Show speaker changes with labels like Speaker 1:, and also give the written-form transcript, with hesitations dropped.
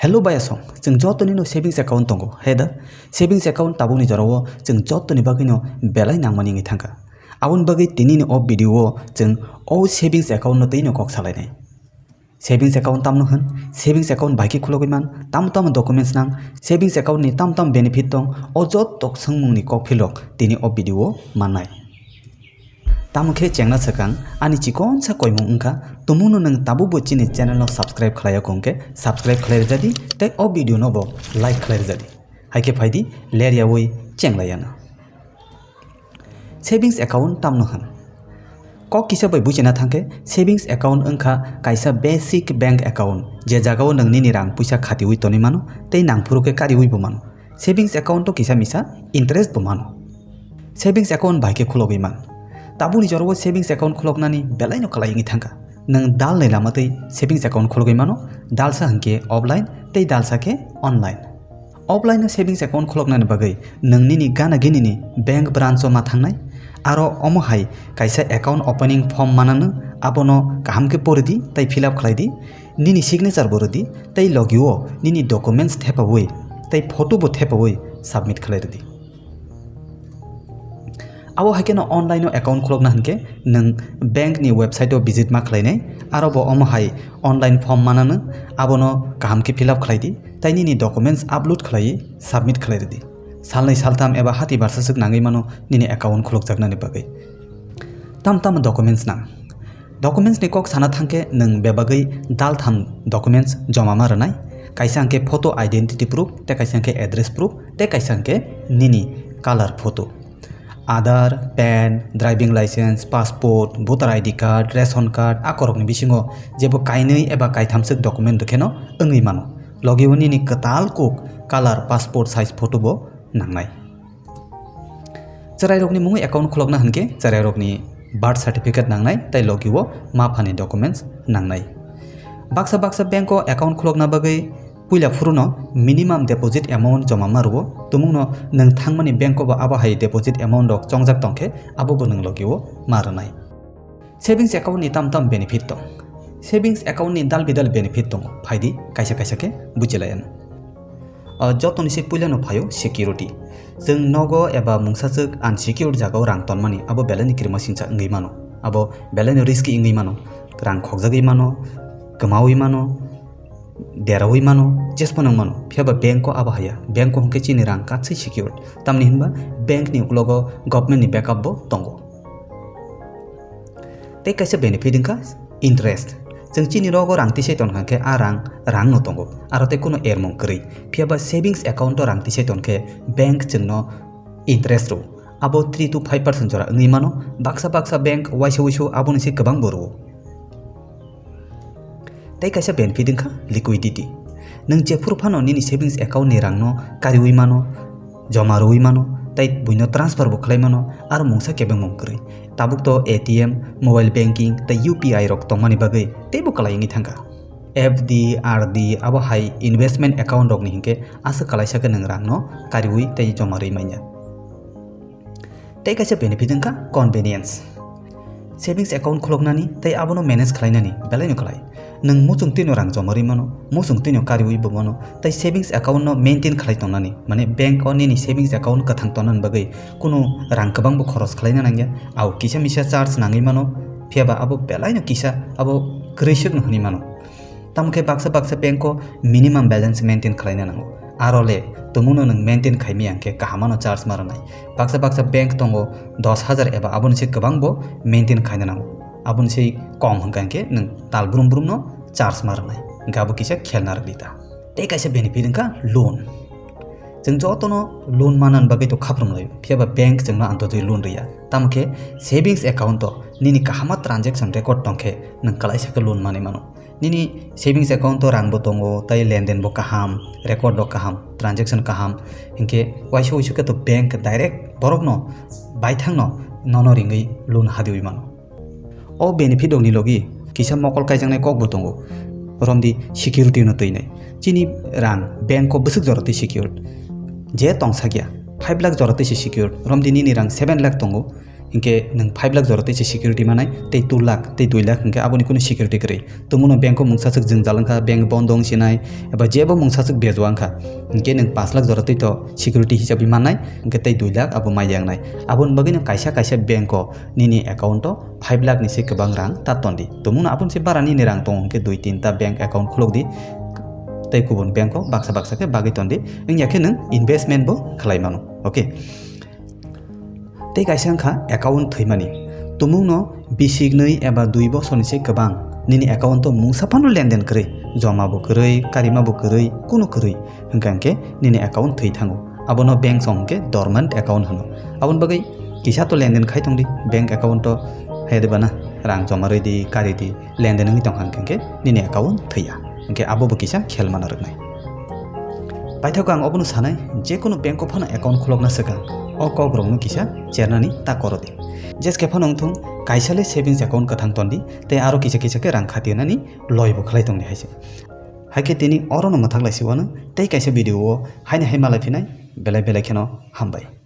Speaker 1: Hello bayasong, जों जतनि नो सेविंग्स एकाउन्ट दंगो हेदा सेविंग्स एकाउन्ट ताबुनि जरावो जों जतनि बागैनो बेलाय नांमानि ngi थांगा आबुन बागै तिनिनि अ भिडियो जों ओ सेविंग्स एकाउन्ट नो तैनो कक सालायनाय सेविंग्स एकाउन्ट तामनो होन सेविंग्स एकाउन्ट बाइकि खुलगैमान ताम डकुमेन्ट्स नां सेविंग्स एकाउन्ट नि ताम बेनिफिट दं ओ जत तक संमुंनि कक फिलक तिनि अ भिडियो माननाय तामुखे चेंगना सकang ani chikon sa koimung ungka tumuno nang tabu bochini channel no subscribe khlaya kongke subscribe khlaya jadi tai o video no bo like khlaya jadi haike phaidi leria woi chenglayana savings account tamno han kok kisa bai buchina thangke savings account ungka kaisa basic bank account je jagao nang ni rang puisa khati ui toni mano tei nang phuruke kari ui bo mano savings account to kisa misa interest bo mano savings account baike khulogoi man ताबुनि जरावो savings account खुलगनानि बेलायनो खलायिङि थांगा नों दाल नै लामातै savings account खुलगै मानो दालसा हंके ऑफलाइन तै दालसा के ऑनलाइन ऑफलाइन सेविंग्स एकाउंट खुलगनानि बगै नोंनिनि गाना गिनिनि बैंक ब्रांचो मा थांनाय आरो अमहाय कायसा एकाउंट ओपनिंग फॉर्म मानानो आबोनो काहामके पोरदि तै फिल अप खलायदि निनि सिग्नेचर बोरदि तै लगिओ निनि डॉक्यूमेंट्स थेपावै तै फोटो बो थेपावै सबमिट खलायदि आबो हाकेनो ऑनलाइन अकाउंट खुलगना हनके नों बैंक नि वेबसाइट विजिट मा खलायनाय आरो बो अमहाय ऑनलाइन फॉर्म मानानो आबोनो काहामके फिल अप खलायदि ताइनि नि डॉक्यूमेंट्स अपलोड खलायि सबमिट खलायदि सालनै सालथाम एबा हाति बारससक नाङै मानो निनि अकाउंट खुलगजागनानि बगै ताम डॉक्यूमेंट्स नां डॉक्यूमेंट्स नि कक साना थांके नों बेबागै दालथाम डॉक्यूमेंट्स जमा मारनाय कायसांके फोटो आइडेंटिटी प्रूफ ते कायसांके एड्रेस प्रूफ ते कायसांके निनि colour photo Aadhaar PAN driving licence passport voter ID card ration card आकरकनि बिसिङो जेबो कायनै एबा कायथामसो डॉक्यूमेंट दखेनो ओङै मानो लगिवनि नि कताल कुक कलर पासपोर्ट साइज फोटो बो नांनाय चरायरकनि मुङै अकाउंट खुलगना हनके चरायरकनि बर्थ सर्टिफिकेट नांनाय तै लगिवो माफानि डॉक्यूमेंट्स नांनाय बाक्सा बैंको अकाउंट खुलगना बगै पुइला फुरुनो मिनिमाम डिपॉजिट अमाउंट जमा मारुओ तुमुंनो नों थांमानि बैंको बा आबाहाय डिपॉजिट अमाउंट दक चंगजाक तंखे आबोबो नों लगिओ मारनाय सेविंग्स अकाउंट नि ताम बेनिफिट दं सेविंग्स अकाउंट नि दाल बिदाल बेनिफिट दं फायदि कायसा के बुजिलायन जतनिसे पुइलानो फायो सिक्योरिटी जों नगो एबा मुंसासक अनसिक्योर्ड जागाव रां तनमानि आबो बेलानि किरमासिनसा इंगै मानो आबो बेलानि रिस्क इंगै मानो रां खगजागै मानो गमावै मानो देरावै मानो जेसपन मानो फियाबा बैंक को आबाहाया बैंक को हंके चिनि रां काtsai सिक्योर्ड तामनि हिनबा बैंक नि उग्लोगो गवर्नमेंट नि बैकअप बो तंगो ते कायसा बेनिफिट इंका इंटरेस्ट जों चिनि रगो रां तिसै तनखांके आ रां न तंगो आरो ते कोनो एरमं करै फियाबा सेविंग्स अकाउंट रां तिसै तनखे बैंक जोंनो इंटरेस्ट रो आबो 3 to 5% जरा ओङै मानो बाक्सा बैंक वाइसो आबोनिसे गोबां बरो तै कायसा बेनिफिट इंखा लिक्विडिटी नों जेफुर फानो निनि सेविंग्स अकाउंट नि रांनो कारिउइ मानो जमा रुइ मानो तै बुइनो ट्रांसफर बो खलाय मानो आरो मुंसा केबे मंकरै ताबुक तो एटीएम मोबाइल बैंकिंग तै यूपीआई रक तंमानि बागै तेबो कलायिङि थांगा एफडी आरडी आबो हाई इन्वेस्टमेंट अकाउंट रक नि हिंके आसो कलायसाके नों रांनो कारिउइ तै जमा रुइ माइया तै कायसा बेनिफिट इंखा कन्वेनियन्स सेविंग्स अकाउंट खुलगनानि तै आबोनो मैनेज खलायनानि बेलायनो खलाय नों मुसुं तिनो रां जमारै मानो मुसुं तिनो कारिउइ बो मानो तै सेविंग्स अकाउंट नो मेंटेन खलाय तंनानि माने बैंक नि सेविंग्स अकाउंट कथां तनन बगै कुनु रां गोबां बो खरस खलायना नांगिया आव किसा मिसा चार्ज नाङै मानो फियाबा आबो बेलायनो किसा आबो ग्रैसक नहनि मानो तामखे बाक्सा बैंक को मिनिमम बैलेंस मेंटेन खलायना नांगो आरोले तुमुनो नों मेंटेन खायमि आंके काहामानो चार्ज मारनाय बाक्सा बैंक तंगो 10,000 एबा आबोनसे गोबां बो मेंटेन खायना नांगो आबोनसे कम हंकांके नों ताल ब्रुम नो चार्ज मारनाय गाबो किसा खेलना रलिता ते कायसा बेनिफिट इंका लोन जों जतनो लोन मानन बगै तो खाफ्रमलाय फियाबा बैंक जोंनो आंतजै लोन रिया तामखे सेविंग्स अकाउंट निनि काहामा ट्रांजेक्शन रेकर्ड तंखे नों कलायसाके लोन माने मानो निनि सेविंग्स अकाउंट रांबो दंगो तै लेनदेन बो काहाम रेकर्ड बो काहाम ट्रांजेक्शन काहाम हिंके वाइसो के तो बैंक डायरेक्ट बरकनो बायथांनो ननो रिङै लोन हादिउइ मानो ओ बेनिफिट दंनि लगी किसा मकल कायजांनाय ककबो दंगो रमदि सिक्योरिटी न तैनाय चिनि रां बैंक को बसक जरते सिक्योर्ड जे तंसा गया 5 लाख जरते सिक्योर्ड रमदि निनि रां 7 लाख दंगो इनके नों 5 लाख जरा तैसे सिकिउरिटी मानाय तै 2 लाख तै 2 लाख इनके आबोनि कुनो सिकिउरिटी करै तुमुनो बैंको मुंसासक जों जालांखा बैंक बन्द दं सिनाय एबा जेबो मुंसासक बेजवांखा इनके नों 5 लाख जरा तै तो सिकिउरिटी हिसाबै मानाय इनके तै 2 लाख आबो मायांगनाय आबोन बगैनो कायसा बैंको निनि एकाउंट 5 लाख निसे गोबां रां तातोंदि तुमुनो आबोन से बारा निनि रां दं इनके 2-3 ता बैंक एकाउंट खुलौदि तै गुबुन बैंको बाक्सा के बागै तोंदि इनयाखे नों इनभेस्टमेन्ट बो खालायमानो ओके तै कायसांखा एकाउंट थैमानि तुमुनो बिसिगनै एबा 2 बोसोरनिसे गोबां निनि एकाउंट मुंसाफानो लेनदेन करै जमाबो करै कारिमाबो करै कुनो करै हंकांके निनि एकाउंट थै थांगो आबोनो बैंक संके डोरमेंट एकाउंट हनो आबोन बगै किसा तो लेनदेन खायतोंदि बैंक एकाउंट तो हेदेबाना रां जमा रैदि कारिदि लेनदेन नङि तंहांके निनि एकाउंट थैया इनके आबोबो किसा खेल माना रखनाय बायथाखौ आं अबनो सानाय जेकुनो बैंक फानो एकाउंट खुलबना सका अ कग्रंनो किसा चेरनानि ता करदे जेसके फानंथुं कायसाले सेविंग्स एकाउंट कथां तोंदि ते आरो किसा के रां खाथिनानि लयबो खलायतोंनि हायसे हायके तिनि अरनो मथाक लायसिवानो तै कायसा भिडियो हायने हाय मालायफिनाय बेलाय खेनो हामबाय।